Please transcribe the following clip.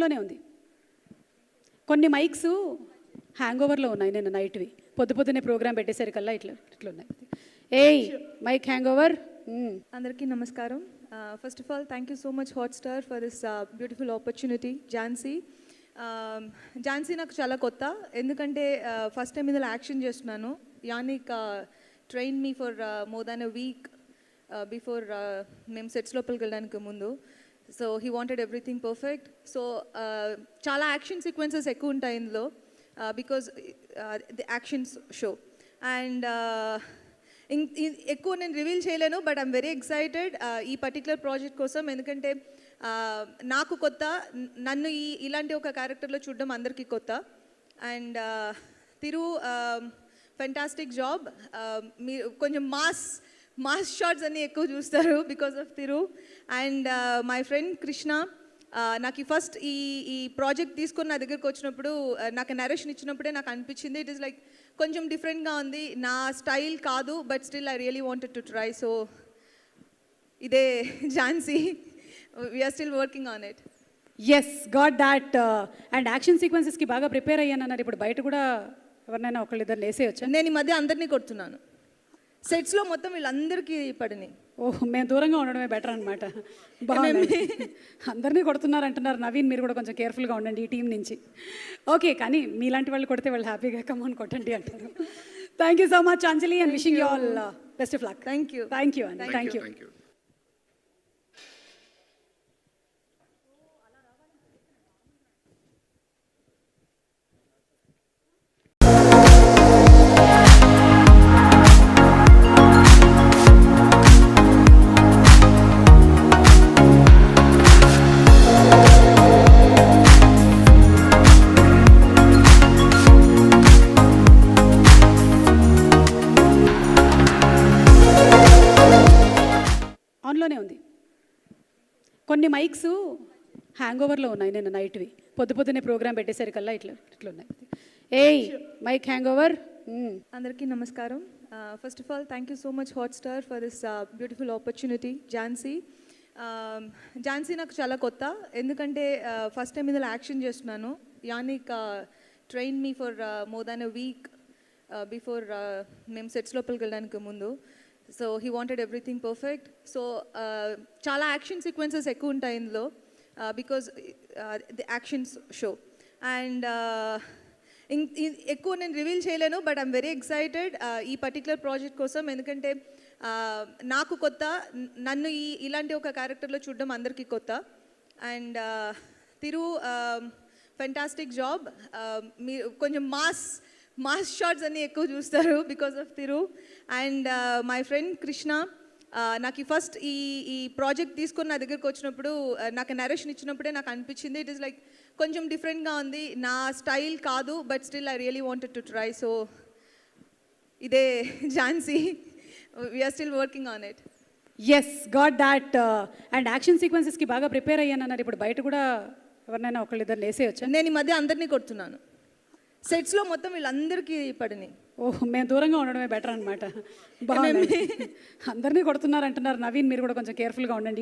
ఆన్లోనే ఉంది. కొన్ని mics hang ఓవర్లో ఉన్నాయి నిన్న నైట్వి. పొద్దున్నే ప్రోగ్రామ్ పెట్టేసరికల్లా ఇట్లున్నాయి. ఏయ్ మైక్ హ్యాంగ్ ఓవర్. అందరికీ నమస్కారం. First of all thank you so much Hotstar for this beautiful opportunity. Jhansi నాకు చాలా కొత్త, ఎందుకంటే ఫస్ట్ టైం ఇందులో యాక్షన్ చేస్తున్నాను. Jannik train me for more than a week before మేము సెట్స్ లోపలికి వెళ్ళడానికి ముందు. So he wanted everything perfect. So చాలా యాక్షన్ సీక్వెన్సెస్ ఎక్కువ ఉంటాయి ఇందులో, because the actions show. And ఎక్కువ నేను రివీల్ చేయలేను, బట్ ఐఎమ్ వెరీ ఎక్సైటెడ్ ఈ పర్టికులర్ ప్రాజెక్ట్ కోసం. ఎందుకంటే నాకు కొత్త, నన్ను ఇలాంటి ఒక క్యారెక్టర్లో చూడడం అందరికీ కొత్త. And Thiru fantastic job. మీరు కొంచెం మాస్ షాట్స్ అన్నీ ఎక్కువ చూస్తారు because of Thiru. And my friend Krishna నాకు ఫస్ట్ ఈ ప్రాజెక్ట్ తీసుకొని నా దగ్గరకు వచ్చినప్పుడు, నాకు నరేషన్ ఇచ్చినప్పుడే నాకు అనిపించింది ఇట్ ఈస్ లైక్ కొంచెం డిఫరెంట్గా ఉంది, నా స్టైల్ కాదు, but still I really wanted to try. So ఇదే Jhansi, we're still working on it. Yes got that. And action సీక్వెన్సెస్కి బాగా ప్రిపేర్ అయ్యానన్నారు. ఇప్పుడు బయట కూడా ఎవరినైనా ఒకళ్ళిద్దరు వేసేయచ్చు. నేను ఈ మధ్య అందరినీ కొడుతున్నాను సెట్స్లో, మొత్తం వీళ్ళందరికీ పడినాయి. ఓహ్, మేము దూరంగా ఉండడమే బెటర్ అనమాట. బాగుంది. అందరినీ కొడుతున్నారు అంటున్నారు. నవీన్, మీరు కూడా కొంచెం కేర్ఫుల్గా ఉండండి ఈ టీం నుంచి. ఓకే, కానీ మీలాంటి వాళ్ళు కొడితే వాళ్ళు హ్యాపీగా కమ్మని కొట్టండి అంటారు. Thank you so much Anjali, and wishing you all best of luck. Thank you. Thank you అండి. Thank you. ఆన్లోనే ఉంది. కొన్ని మైక్స్ హ్యాంగ్ ఓవర్లో ఉన్నాయి నిన్న నైట్వి. పొద్దున్నే ప్రోగ్రామ్ పెట్టేసరికల్లా ఇట్లున్నాయి. ఏయ్ మైక్ హ్యాంగ్ ఓవర్. అందరికీ నమస్కారం. First of all thank you so much Hotstar for this beautiful opportunity. Jhansi నాకు చాలా కొత్త, ఎందుకంటే ఫస్ట్ టైం ఇందులో యాక్షన్ చేస్తున్నాను. Jannik train me for more than a week before మేము సెట్స్ లోపలికి వెళ్ళడానికి ముందు. So he wanted everything perfect. So చాలా యాక్షన్ సీక్వెన్సెస్ ఎక్కువ ఉంటాయి ఇందులో, because the actions show. And ఎక్కువ నేను రివీల్ చేయలేను, బట్ ఐఎమ్ వెరీ ఎక్సైటెడ్ ఈ పర్టికులర్ ప్రాజెక్ట్ కోసం. ఎందుకంటే నాకు కొత్త, నన్ను ఇలాంటి ఒక క్యారెక్టర్లో చూడడం అందరికీ కొత్త. And Thiru fantastic job. మీరు కొంచెం మాస్ షాట్స్ అన్నీ ఎక్కువ చూస్తారు because of Thiru. And my friend Krishna నాకు ఫస్ట్ ఈ ప్రాజెక్ట్ తీసుకొని నా దగ్గరకు వచ్చినప్పుడు, నాకు నరేషన్ ఇచ్చినప్పుడే నాకు అనిపించింది ఇట్ ఈస్ లైక్ కొంచెం డిఫరెంట్గా ఉంది, నా స్టైల్ కాదు, but still I really wanted to try. So ఇదే Jhansi, we're still working on it. Yes got that. And action సీక్వెన్సెస్కి బాగా ప్రిపేర్ అయ్యానన్నారు. ఇప్పుడు బయట కూడా ఎవరినైనా ఒకళ్ళిద్దరు వేసేయచ్చు. నేను ఈ మధ్య అందరినీ కొడుతున్నాను సెట్స్లో, మొత్తం వీళ్ళందరికీ పడినాయి. ఓహ్, మేము దూరంగా ఉండడమే బెటర్ అనమాట. బాగుంది. అందరినీ కొడుతున్నారు అంటున్నారు. నవీన్, మీరు కూడా కొంచెం కేర్ఫుల్గా ఉండండి.